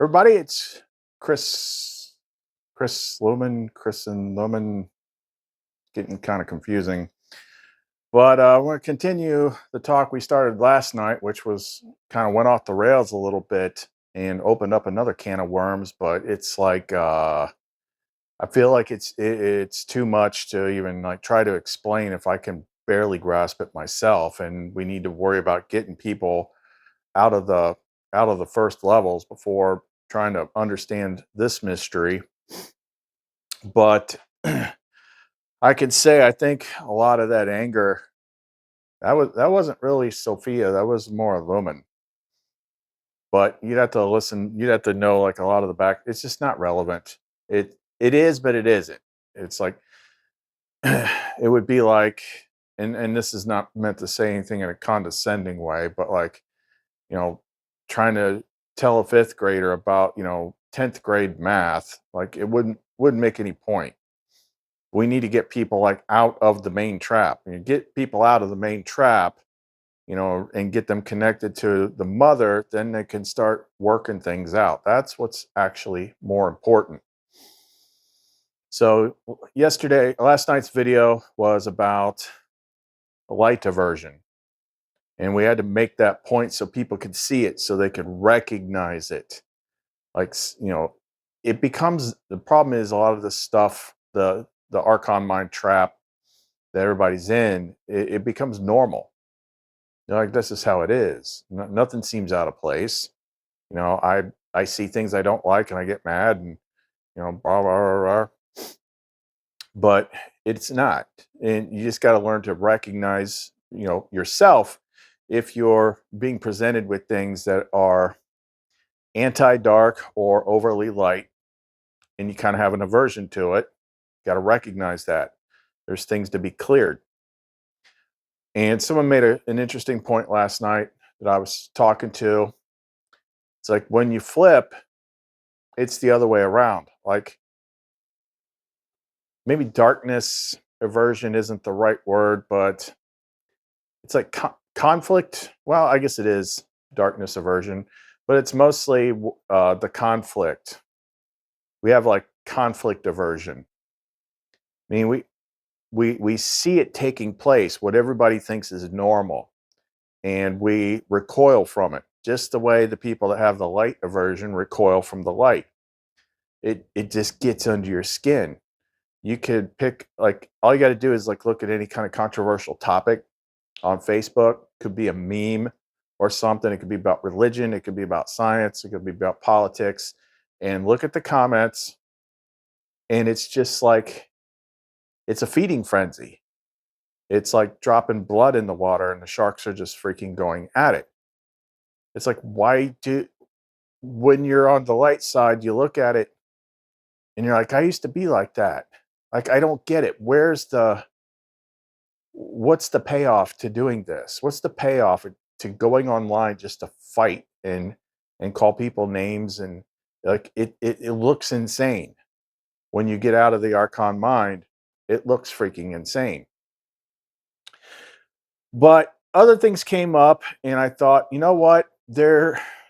Everybody, it's Chris, Chris and Lumen, getting kind of confusing. But I want to continue the talk we started last night, which was kind of went off the rails a little bit and opened up another can of worms. But it's like I feel like it's too much to even like try to explain if I can barely grasp it myself. And we need to worry about getting people out of the out of the first levels before trying to understand this mystery. But I could say I think a lot of that anger that wasn't really Sophia, that was more Lumen. But you'd have to listen, you'd have to know like a lot of the back. It's just not relevant. It is, but it isn't. It's like it would be like, and this is not meant to say anything in a condescending way, but like, you know, trying to tell a fifth grader about, 10th grade math, like it wouldn't make any point. We need to get people like out of the main trap. You get people out of the main trap, and get them connected to the mother, then they can start working things out. That's what's actually more important. So last night's video was about light aversion. And we had to make that point so people could see it, so they could recognize it. Like, it becomes the problem is a lot of the stuff, the Archon mind trap that everybody's in, it becomes normal. Like, this is how it is. Nothing seems out of place. I see things I don't like and I get mad and blah, blah, blah, blah. But it's not. And you just got to learn to recognize, yourself if you're being presented with things that are anti-dark or overly light and you kind of have an aversion to it. Got to recognize that there's things to be cleared. And someone made an interesting point last night that I was talking to. It's like when you flip, it's the other way around. Like, maybe darkness aversion isn't the right word, but it's like conflict. Well, I guess it is darkness aversion, but it's mostly the conflict. We have like conflict aversion. I mean, we see it taking place, what everybody thinks is normal, and we recoil from it, just the way the people that have the light aversion recoil from the light. It just gets under your skin. You could pick, like, all you got to do is like look at any kind of controversial topic on Facebook. Could be a meme or something. It could be about religion. It could be about science. It could be about politics. And look at the comments, and it's just like it's a feeding frenzy. It's like dropping blood in the water, and the sharks are just freaking going at it. It's like, when you're on the light side, you look at it and you're like, I used to be like that. Like, I don't get it. What's the payoff to doing this? What's the payoff to going online just to fight and call people names? And like, it looks insane. When you get out of the Archon mind, it looks freaking insane. But other things came up, and I thought, you know what?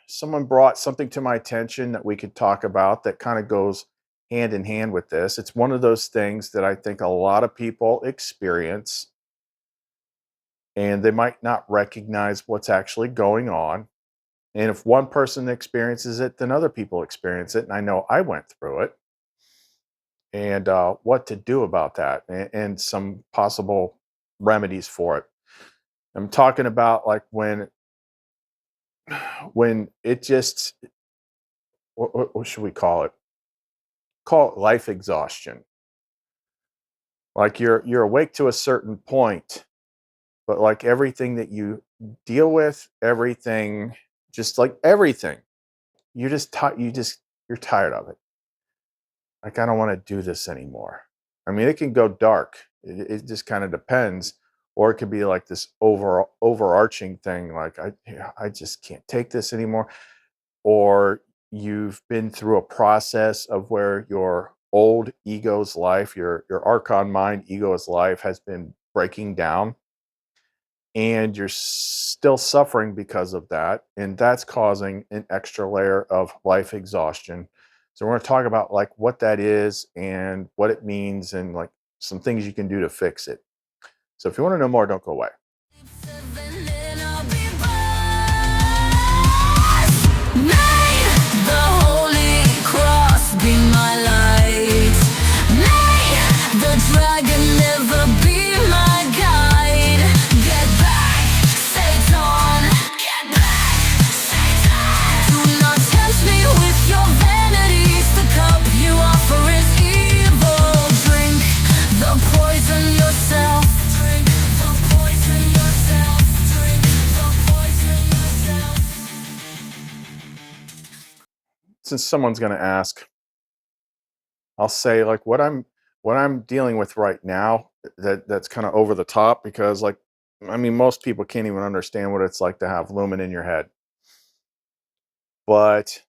Someone brought something to my attention that we could talk about that kind of goes hand in hand with this. It's one of those things that I think a lot of people experience, and they might not recognize what's actually going on. And if one person experiences it, then other people experience it. And I know I went through it, and what to do about that, and some possible remedies for it. I'm talking about like when it just, what should we call it? Call it life exhaustion. Like, you're awake to a certain point, but like everything that you deal with, everything, just like everything, you're tired of it. Like, I don't want to do this anymore. I mean, it can go dark. It just kind of depends, or it could be like this overarching thing. Like, I just can't take this anymore. Or you've been through a process of where your old ego's life, your Archon mind ego's life has been breaking down, and you're still suffering because of that, and that's causing an extra layer of life exhaustion. So we're going to talk about like what that is and what it means and like some things you can do to fix it. So if you want to know more, don't go away. Since someone's going to ask, I'll say like what I'm dealing with right now that's kind of over the top because like I mean most people can't even understand what it's like to have lumen in your head. But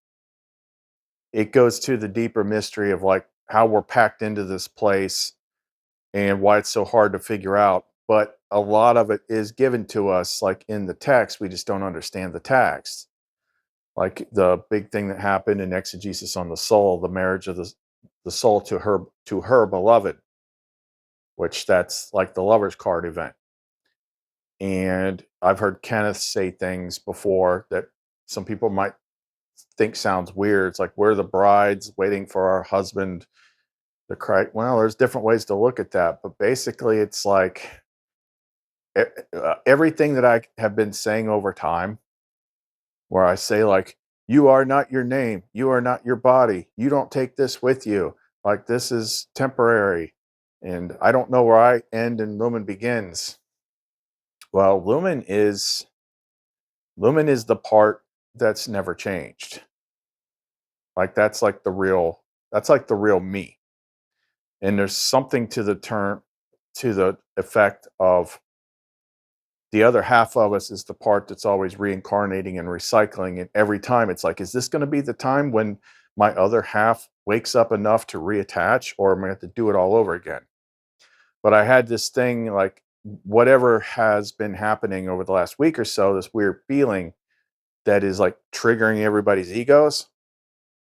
it goes to the deeper mystery of like how we're packed into this place and why it's so hard to figure out. But a lot of it is given to us like in the text, we just don't understand the text. Like the big thing that happened in exegesis on the soul, the marriage of the soul to her beloved, which that's like the lover's card event. And I've heard Kenneth say things before that some people might think sounds weird. It's like we're the brides waiting for our husband to cry. Well, there's different ways to look at that, but basically it's like everything that I have been saying over time, where I say like, you are not your name, you are not your body, you don't take this with you. Like this is temporary, and I don't know where I end and lumen begins. Well, lumen is the part that's never changed. Like that's like the real me. And there's something to the term to the effect of the other half of us is the part that's always reincarnating and recycling. And every time it's like, is this going to be the time when my other half wakes up enough to reattach, or am I going to have to do it all over again? But I had this thing like, whatever has been happening over the last week or so, this weird feeling that is like triggering everybody's egos.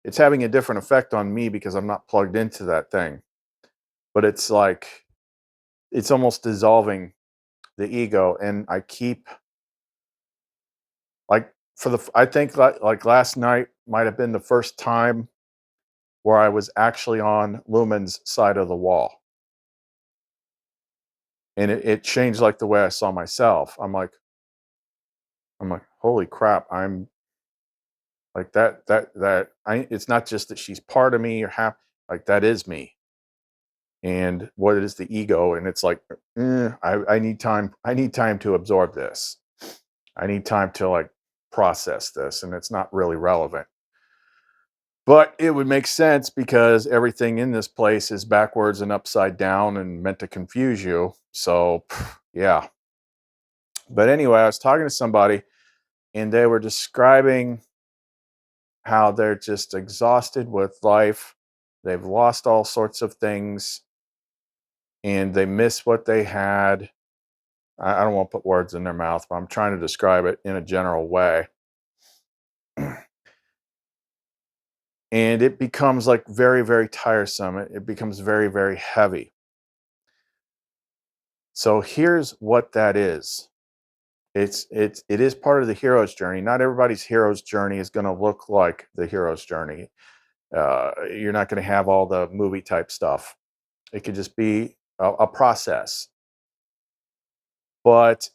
It's having a different effect on me because I'm not plugged into that thing. But it's like, it's almost dissolving the ego. And I keep like, I think like last night might have been the first time where I was actually on Lumen's side of the wall. And it changed like the way I saw myself. I'm like, holy crap, I'm like it's not just that she's part of me or half, like that is me. And what is the ego? And it's like, I need time. I need time to absorb this. I need time to like process this. And it's not really relevant. But it would make sense because everything in this place is backwards and upside down and meant to confuse you. So, yeah. But anyway, I was talking to somebody and they were describing how they're just exhausted with life. They've lost all sorts of things and they miss what they had. I don't want to put words in their mouth, but I'm trying to describe it in a general way. And it becomes like very, very tiresome. It becomes very, very heavy. So here's what that is. It is part of the hero's journey. Not everybody's hero's journey is going to look like the hero's journey. You're not going to have all the movie type stuff. It could just be a process. But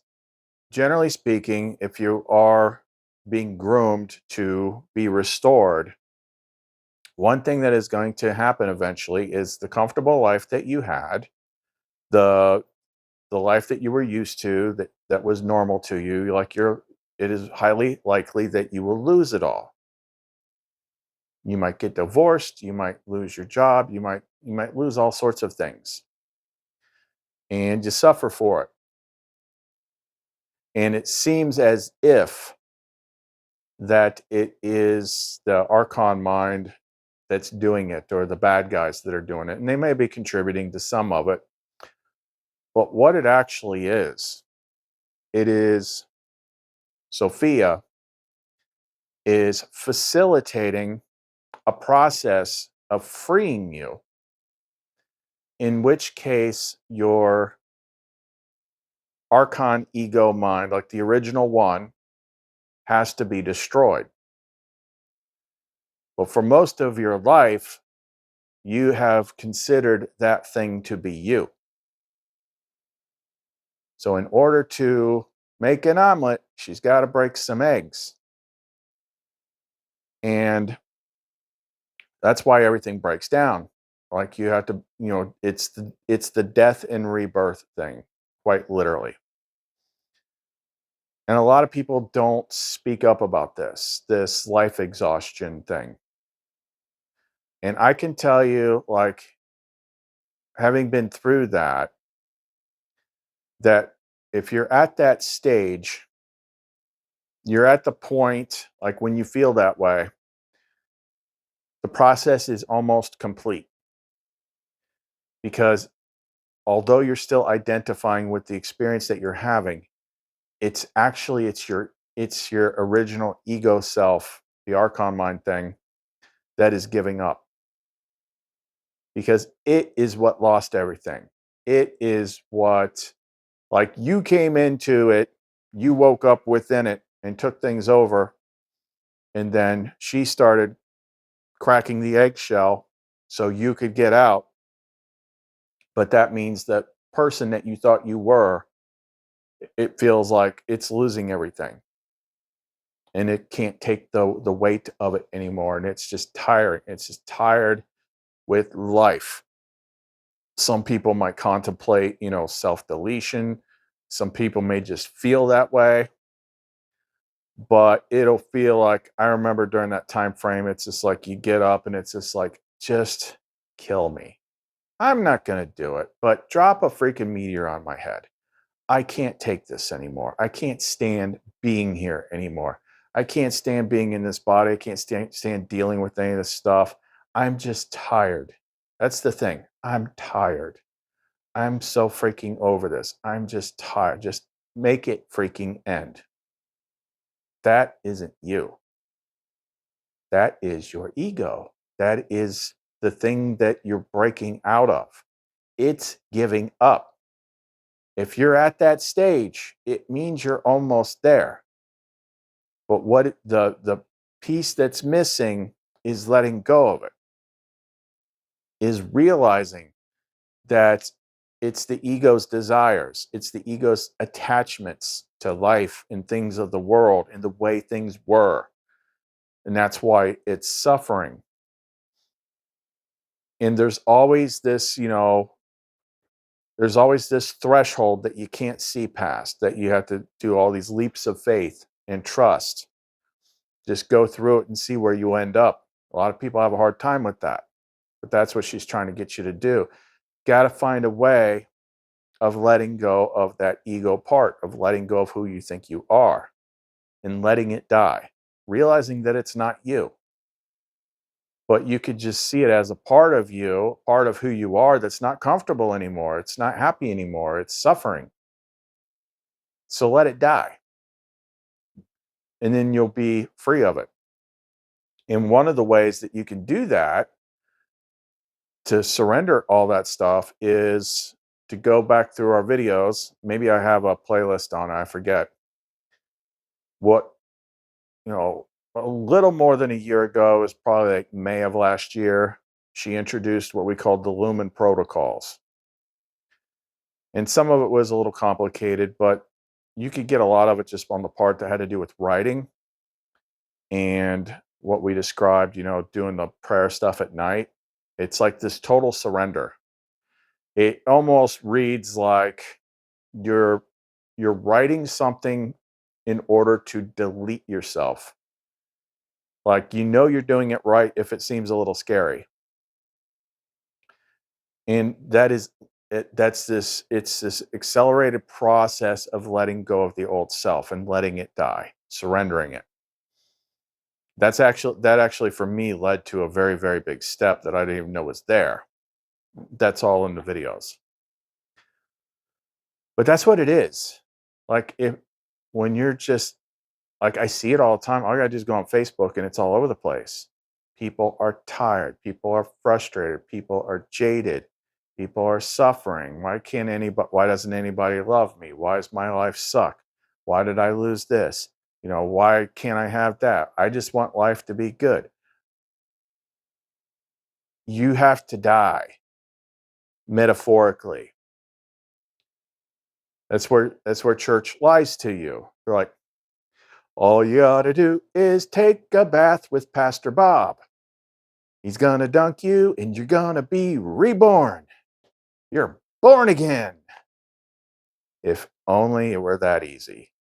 generally speaking, if you are being groomed to be restored, one thing that is going to happen eventually is the comfortable life that you had, the the life that you were used to, that was normal to you, like it is highly likely that you will lose it all. You might get divorced, you might lose your job, you might lose all sorts of things. And you suffer for it. And it seems as if that it is the archon mind that's doing it, or the bad guys that are doing it. And they may be contributing to some of it. But what it actually is it is Sophia is facilitating a process of freeing you, in which case your archon ego mind, like the original one, has to be destroyed. But for most of your life, you have considered that thing to be you. So in order to make an omelet, she's got to break some eggs. And that's why everything breaks down. Like you have to, it's the death and rebirth thing, quite literally. And a lot of people don't speak up about this life exhaustion thing. And I can tell you, like, having been through that if you're at that stage, you're at the point, like when you feel that way, the process is almost complete. Because although you're still identifying with the experience that you're having, it's your original ego self, the archon mind thing, that is giving up. Because it is what lost everything. It is what, like, you came into it, you woke up within it and took things over. And then she started cracking the eggshell so you could get out. But that means that person that you thought you were, it feels like it's losing everything. And it can't take the weight of it anymore. And it's just tired. It's just tired with life. Some people might contemplate, self-deletion. Some people may just feel that way. But it'll feel like, I remember during that time frame, it's just like you get up and it's just like, just kill me. I'm not going to do it, but drop a freaking meteor on my head. I can't take this anymore. I can't stand being here anymore. I can't stand being in this body. I can't stand dealing with any of this stuff. I'm just tired. That's the thing. I'm tired. I'm so freaking over this. I'm just tired. Just make it freaking end. That isn't you. That is your ego. That is the thing that you're breaking out of. It's giving up. If you're at that stage, it means you're almost there. But the piece that's missing is letting go of it, is realizing that it's the ego's desires, it's the ego's attachments to life and things of the world and the way things were. And that's why it's suffering. And there's always this, there's always this threshold that you can't see past, that you have to do all these leaps of faith and trust. Just go through it and see where you end up. A lot of people have a hard time with that, but that's what she's trying to get you to do. Got to find a way of letting go of that ego part, of letting go of who you think you are and letting it die, realizing that it's not you. But you could just see it as a part of you, part of who you are that's not comfortable anymore. It's not happy anymore. It's suffering. So let it die. And then you'll be free of it. And one of the ways that you can do that, to surrender all that stuff, is to go back through our videos. Maybe I have a playlist on it, I forget. What, a little more than a year ago, is probably like May of last year, she introduced what we called the Lumen protocols. And some of it was a little complicated, but you could get a lot of it just on the part that had to do with writing and what we described, doing the prayer stuff at night. It's like this total surrender. It almost reads like you're writing something in order to delete yourself. Like, you're doing it right if it seems a little scary. And that's it's this accelerated process of letting go of the old self and letting it die, surrendering it. That actually for me led to a very, very big step that I didn't even know was there. That's all in the videos. But that's what it is. Like, when you're just like, I see it all the time. All I gotta do is go on Facebook and it's all over the place. People are tired. People are frustrated. People are jaded. People are suffering. Why doesn't anybody love me? Why does my life suck? Why did I lose this? Why can't I have that? I just want life to be good. You have to die, metaphorically. That's where church lies to you. They're like, all you ought to do is take a bath with Pastor Bob. He's gonna dunk you and you're gonna be reborn. You're born again. If only it were that easy.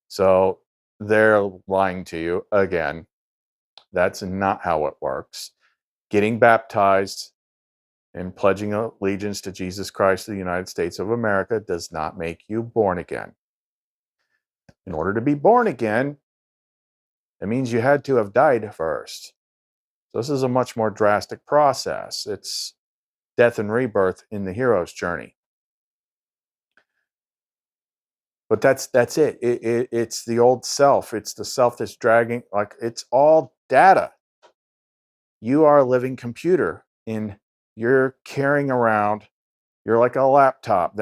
So they're lying to you again. That's not how it works. Getting baptized and pledging allegiance to Jesus Christ of the United States of America does not make you born again. In order to be born again, it means you had to have died first. So this is a much more drastic process. It's death and rebirth in the hero's journey. But that's it. It's the old self. It's the self that's dragging. Like, it's all data. You are a living computer, and you're carrying around. You're like a laptop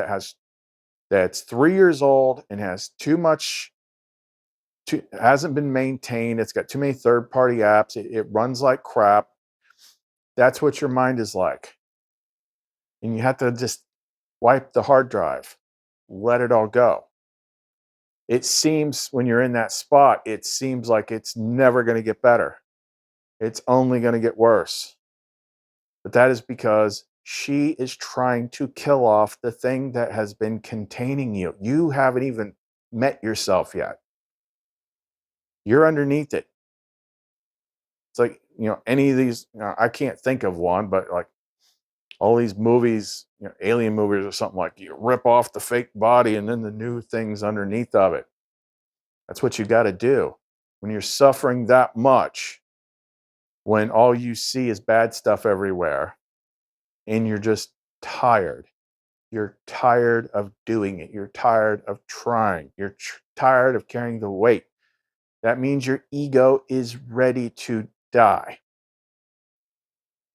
that's 3 years old and has hasn't been maintained. It's got too many third-party apps. It runs like crap. That's what your mind is like, and you have to just wipe the hard drive, let it all go. It seems when you're in that spot, it seems like it's never going to get better. It's only going to get worse. But that is because she is trying to kill off the thing that has been containing you. You haven't even met yourself yet. You're underneath it. It's like, any of these, I can't think of one, but like all these movies, alien movies or something, like you rip off the fake body and then the new thing's underneath of it. That's what you got to do. When you're suffering that much, when all you see is bad stuff everywhere and you're just tired. You're tired of doing it. You're tired of trying. You're tired of carrying the weight. That means your ego is ready to die.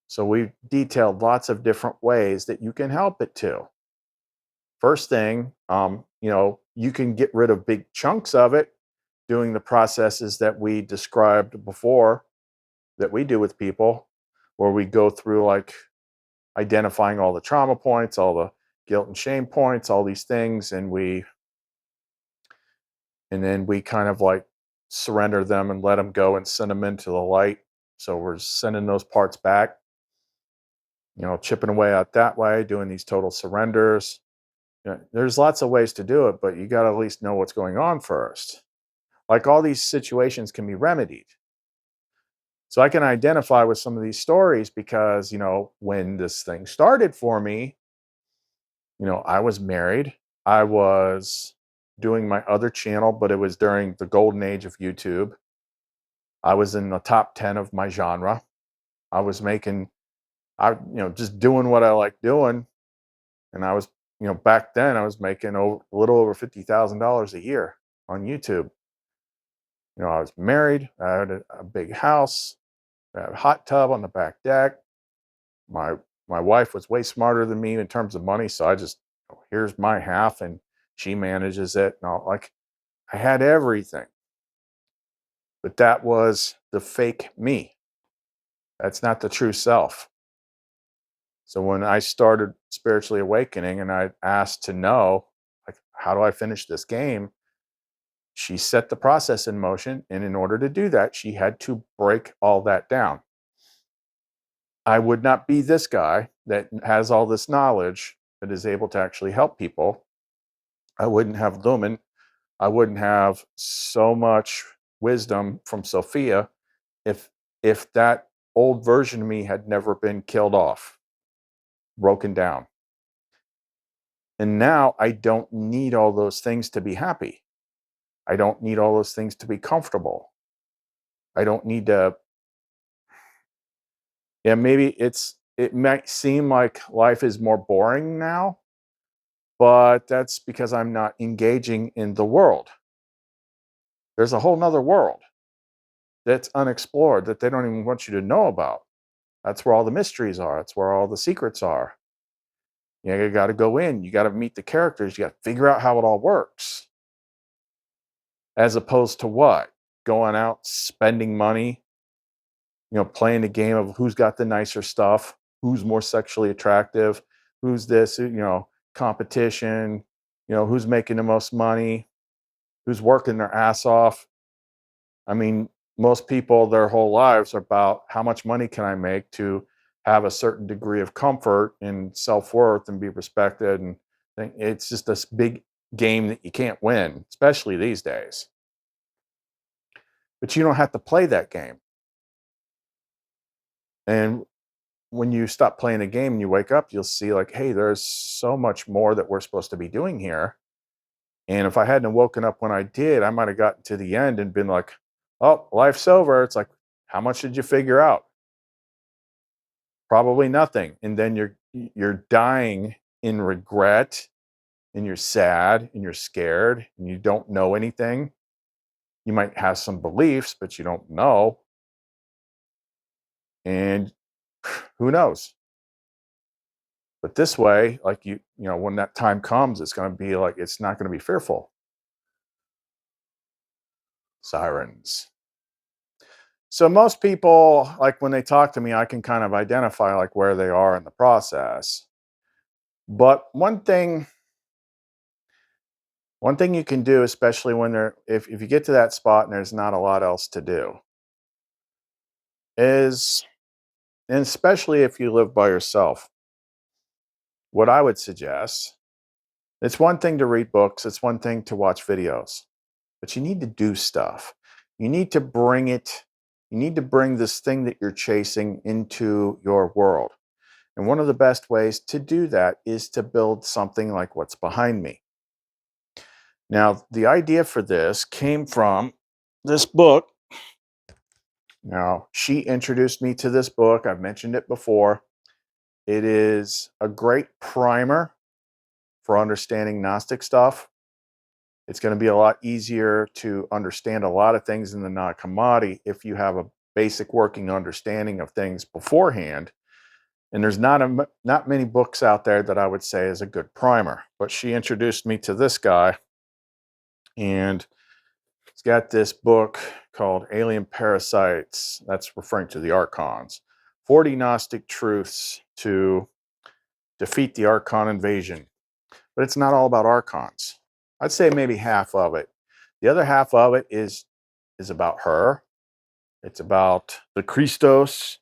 So we've detailed lots of different ways that you can help it too. First thing, you can get rid of big chunks of it doing the processes that we described before that we do with people, where we go through like identifying all the trauma points, all the guilt and shame points, all these things, and then we kind of like surrender them and let them go and send them into the light. So we're sending those parts back, chipping away out that way, doing these total surrenders. There's lots of ways to do it, but you got to at least know what's going on first. Like, all these situations can be remedied. So I can identify with some of these stories because, when this thing started for me, I was married. I was doing my other channel, but it was during the golden age of YouTube. I was in the top 10 of my genre. I was just doing what I like doing. And I was, back then I was making a little over $50,000 a year on YouTube. I was married. I had a big house. I had a hot tub on the back deck. My my wife was way smarter than me in terms of money, so I just, here's my half, and she manages it. And I had everything, but that was the fake me. That's not the true self. So when I started spiritually awakening and I asked to know, like, how do I finish this game? She set the process in motion. And in order to do that, she had to break all that down. I would not be this guy that has all this knowledge that is able to actually help people. I wouldn't have Lumen. I wouldn't have so much wisdom from Sophia if that old version of me had never been killed off, broken down. And now I don't need all those things to be happy. I don't need all those things to be comfortable. I don't need to. Yeah, maybe it might seem like life is more boring now, but that's because I'm not engaging in the world. There's a whole nother world that's unexplored that they don't even want you to know about. That's where all the mysteries are. That's where all the secrets are. You got to go in. You got to meet the characters. You got to figure out how it all works. As opposed to what? Going out, spending money, playing the game of who's got the nicer stuff, who's more sexually attractive, who's this, competition, who's making the most money, who's working their ass off. I mean, most people, their whole lives are about how much money can I make to have a certain degree of comfort and self worth and be respected. And it's just this big game that you can't win, especially these days. But you don't have to play that game. And when you stop playing a game and you wake up, you'll see, like, hey, there's so much more that we're supposed to be doing here. And if I hadn't woken up when I did, I might have gotten to the end and been like, oh, life's over. It's like, how much did you figure out? Probably nothing. And then you're dying in regret, and you're sad, and you're scared, and you don't know anything. You might have some beliefs, but you don't know. And who knows? But this way, like, when that time comes, it's going to be like, it's not going to be fearful. Sirens. So most people, like, when they talk to me, I can kind of identify like where they are in the process. But one thing you can do, especially when if you get to that spot and there's not a lot else to do, is, and especially if you live by yourself, what I would suggest, it's one thing to read books, it's one thing to watch videos, but you need to do stuff. You need to bring it, you need to bring this thing that you're chasing into your world. And one of the best ways to do that is to build something like what's behind me. Now, the idea for this came from this book. Now, she introduced me to this book. I've mentioned it before. It is a great primer for understanding Gnostic stuff. It's going to be a lot easier to understand a lot of things in the Nag Hammadi if you have a basic working understanding of things beforehand. And there's not many books out there that I would say is a good primer. But she introduced me to this guy, and he's got this book called Alien Parasites. That's referring to the Archons. 40 Gnostic Truths to Defeat the Archon Invasion. But it's not all about Archons. I'd say maybe half of it. The other half of it is about her. It's about the Christos.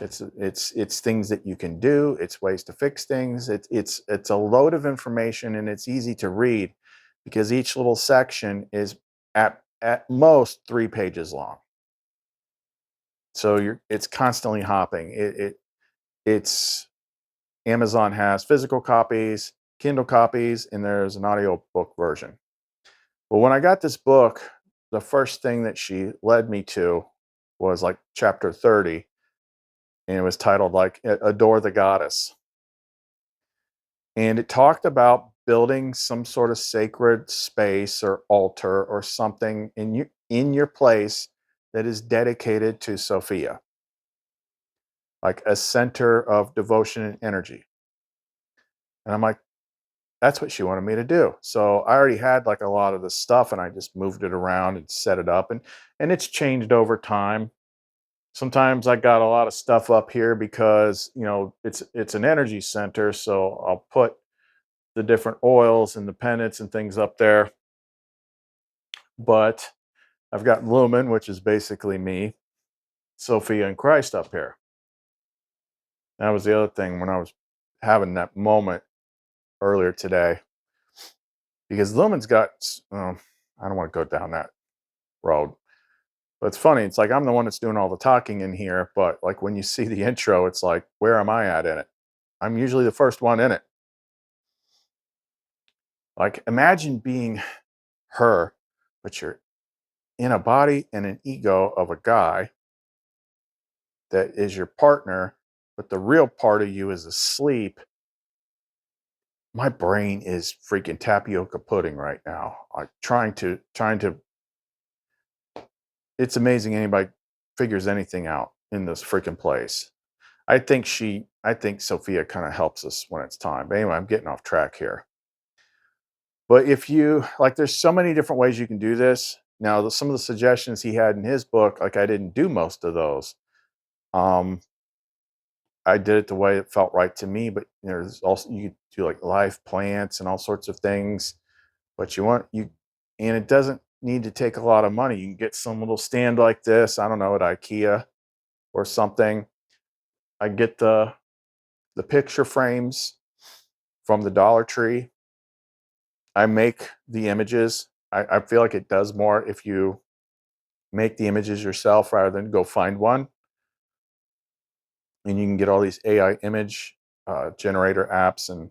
It's things that you can do. It's ways to fix things. It's a load of information, and it's easy to read because each little section is at most 3 pages long. So it's constantly hopping. It's Amazon has physical copies, Kindle copies, and there's an audio book version. But when I got this book, the first thing that she led me to was like chapter 30, and it was titled like Adore the Goddess. And it talked about building some sort of sacred space or altar or something in your place that is dedicated to Sophia, like a center of devotion and energy. And I'm like, that's what she wanted me to do. So I already had like a lot of the stuff, and I just moved it around and set it up, and it's changed over time. Sometimes I got a lot of stuff up here because, it's an energy center, so I'll put the different oils and the pendants and things up there. But I've got Lumen, which is basically me, Sophia, and Christ up here. That was the other thing when I was having that moment earlier today, because Lumen's got, I don't want to go down that road. But it's funny. It's like I'm the one that's doing all the talking in here, but like when you see the intro, it's like, where am I at in it? I'm usually the first one in it. Like, imagine being her, but you're in a body and an ego of a guy that is your partner, but the real part of you is asleep my brain is freaking tapioca pudding right now. Like trying to. It's amazing anybody figures anything out in this freaking place. I think Sophia kind of helps us when it's time. But anyway, I'm getting off track here. But if you like, there's so many different ways you can do this. Now, some of the suggestions he had in his book, like I didn't do most of those. Um, I did it the way it felt right to me. But there's also you could do like live plants and all sorts of things. But and it doesn't need to take a lot of money. You can get some little stand like this. I don't know, at IKEA or something. I get the picture frames from the Dollar Tree. I make the images. I feel like it does more if you make the images yourself rather than go find one. And you can get all these AI image generator apps and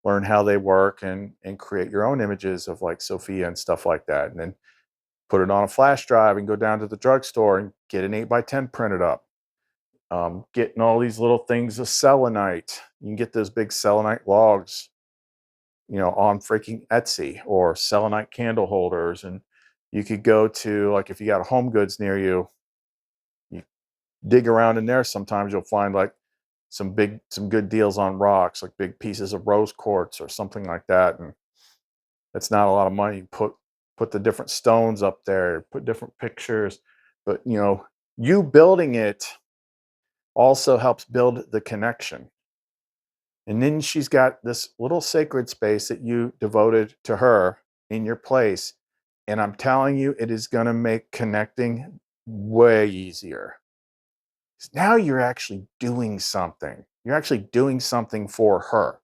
learn how they work and create your own images of like Sophia and stuff like that. And then put it on a flash drive and go down to the drugstore and get an 8x10 printed up. Getting all these little things of selenite. You can get those big selenite logs, on freaking Etsy, or selenite candle holders. And you could go to, like, if you got a Home Goods near you, you dig around in there. Sometimes you'll find like some good deals on rocks, like big pieces of rose quartz or something like that. And that's not a lot of money. Put the different stones up there, put different pictures. But you building it also helps build the connection. And then she's got this little sacred space that you devoted to her in your place. And I'm telling you, it is going to make connecting way easier. 'Cause now you're actually doing something. You're actually doing something for her.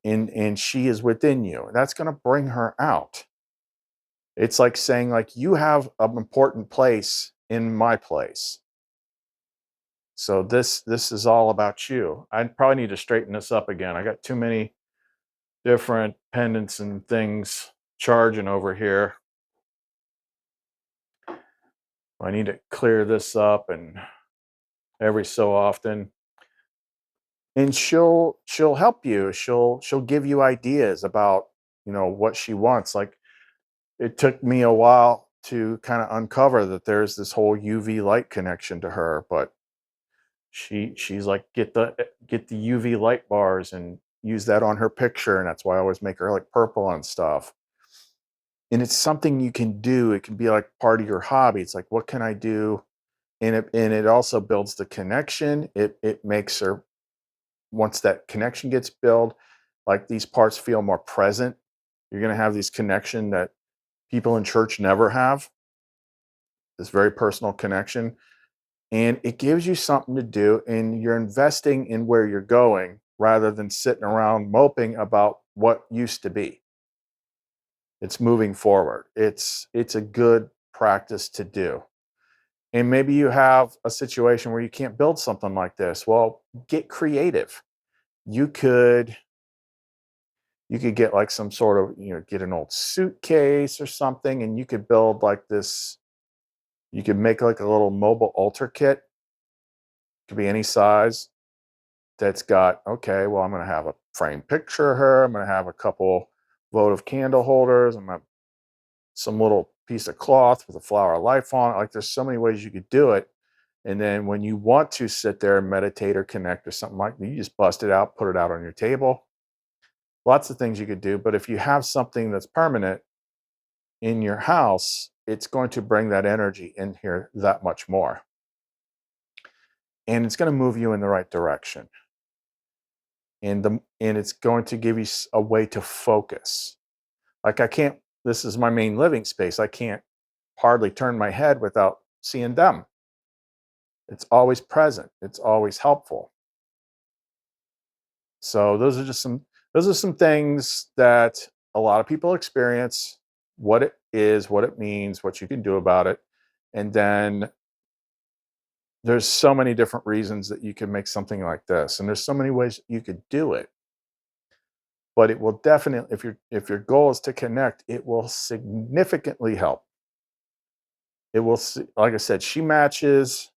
And she is within you. That's going to bring her out. It's like saying, like, you have an important place in my place. So this is all about you. I probably need to straighten this up again. I got too many different pendants and things charging over here. I need to clear this up and every so often. And she'll help you. She'll give you ideas about, what she wants. Like, it took me a while to kind of uncover that there's this whole UV light connection to her, but she's like, get the UV light bars and use that on her picture. And that's why I always make her like purple and stuff. And it's something you can do. It can be like part of your hobby. It's like, what can I do? And it also builds the connection. It makes her, once that connection gets built, like, these parts feel more present. You're going to have this connection that people in church never have, this very personal connection. And it gives you something to do, and you're investing in where you're going rather than sitting around moping about what used to be. It's moving forward. It's a good practice to do. And maybe you have a situation where you can't build something like this. Well, get creative. You could you could get like some sort of, get an old suitcase or something, and you could build like this. You could make like a little mobile altar kit. Could be any size. That's got, okay, well, I'm going to have a framed picture of her. I'm going to have a couple votive candle holders. I'm going to some little piece of cloth with a flower of life on it. Like, there's so many ways you could do it. And then when you want to sit there and meditate or connect or something like that, you just bust it out, put it out on your table. Lots of things you could do. But if you have something that's permanent in your house, it's going to bring that energy in here that much more. And it's going to move you in the right direction. And it's going to give you a way to focus. Like, I can't, this is my main living space. I can't hardly turn my head without seeing them. It's always present. It's always helpful. So those are some things that a lot of people experience, what it is, what it means, what you can do about it. And then there's so many different reasons that you can make something like this. And there's so many ways you could do it. But it will definitely, if your goal is to connect, it will significantly help. It will, like I said, she matches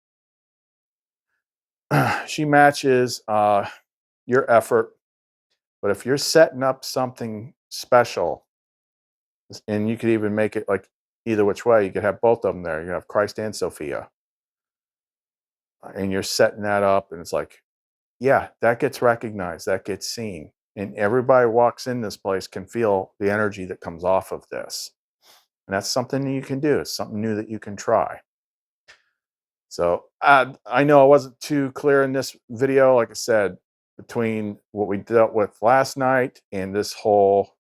your effort. But if you're setting up something special, and you could even make it like either which way, you could have both of them there. You have Christ and Sophia, and you're setting that up, and it's like, yeah, that gets recognized, that gets seen, and everybody walks in this place can feel the energy that comes off of this. And that's something you can do. It's something new that you can try. So I know I wasn't too clear in this video. Like I said, between what we dealt with last night and this whole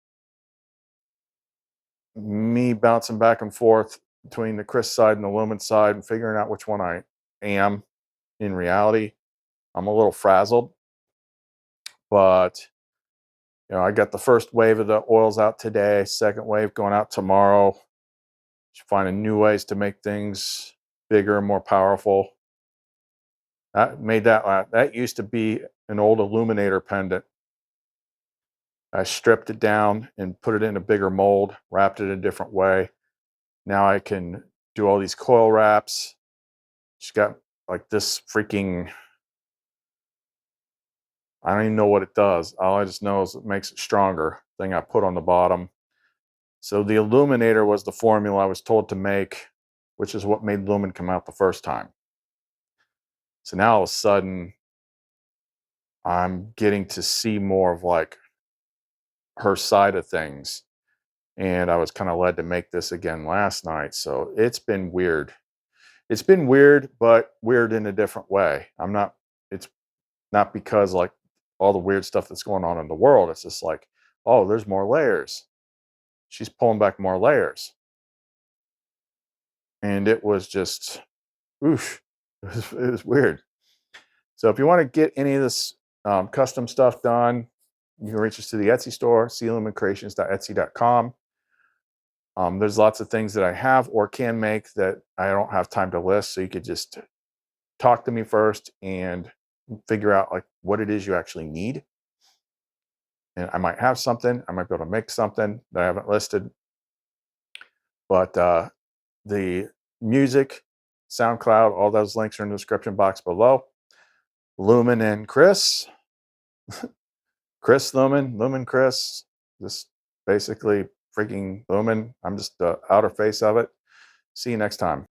me bouncing back and forth between the Chris side and the Lumen side and figuring out which one I am in reality, I'm a little frazzled. But I got the first wave of the oils out today, second wave going out tomorrow. Just finding new ways to make things bigger and more powerful. That made that used to be an old illuminator pendant. I stripped it down and put it in a bigger mold, wrapped it a different way. Now I can do all these coil wraps. She's got like this freaking, I don't even know what it does. All I just know is it makes it stronger. Thing I put on the bottom. So the illuminator was the formula I was told to make, which is what made Lumen come out the first time. So now all of a sudden, I'm getting to see more of like her side of things. And I was kind of led to make this again last night. So it's been weird. It's been weird, but weird in a different way. It's not because like all the weird stuff that's going on in the world. It's just like, oh, there's more layers. She's pulling back more layers. And it was just, oof, it was weird. So if you want to get any of this custom stuff done, you can reach us to the Etsy store, clumencreations.etsy.com. There's lots of things that I have or can make that I don't have time to list. So you could just talk to me first and figure out like what it is you actually need. And I might have something, I might be able to make something that I haven't listed. But the music, SoundCloud, all those links are in the description box below. Lumen and Chris, Chris Lumen, Lumen Chris, just basically freaking Lumen. I'm just the outer face of it. See you next time.